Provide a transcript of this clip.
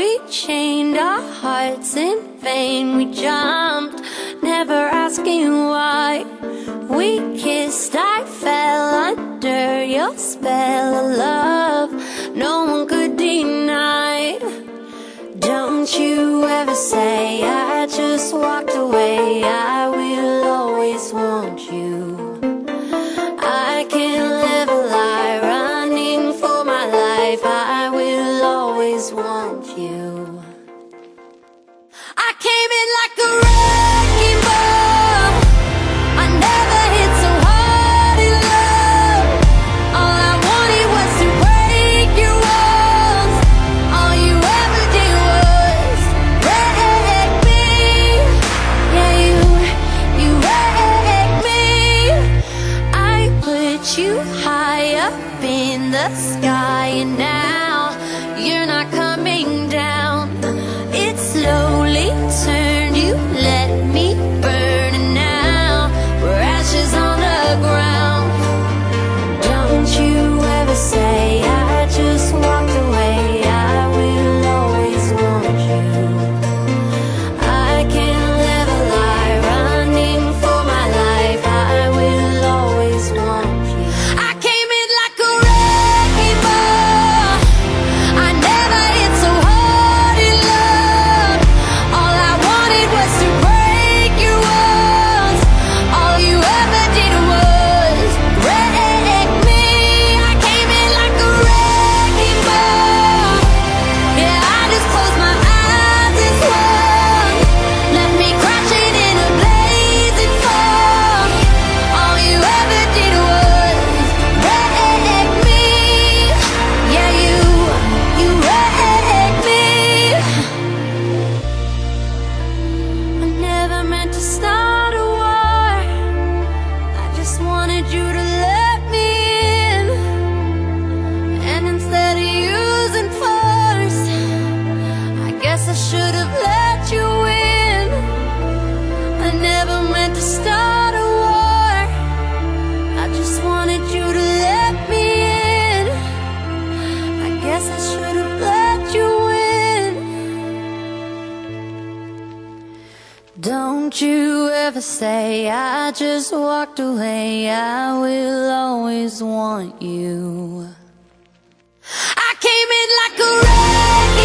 we chained our hearts in vain. We jumped, never asking why. We kissed, I fell under your spell of love no one could deny. Don't you ever say I just walked away. I will always want you. I can't live a lie, running for my life. I will always want you. I came in like a wrecking ball. I never hit so hard in love. All I wanted was to break your walls. All you ever did was wreck me. Yeah, you wrecked me. I put you high up in the sky, and now you're not coming down. It slowly turned, you let me burn, and now we're ashes on the ground. Don't you ever say I just walked away. I will always want you. I can't live a lie, running for my life. I will always want you. I came in like a wrecking ball. I never hit so hard in love. All I wanted was to break your walls. All you ever did was wreck me. I came in like a wrecking ball. Yeah, I just closed my eyes and swung. Left me crashing in a blazing fall. All you ever did was wreck me. Yeah, you wrecked me. I never meant to start a war. I just wanted you to let me in. And instead of using force, I guess I should have let you in. I never meant to start a war. I just wanted you to let me in. I guess I should have let you in. Don't you ever say I just walked away. I will always want you. I came in like a wreck.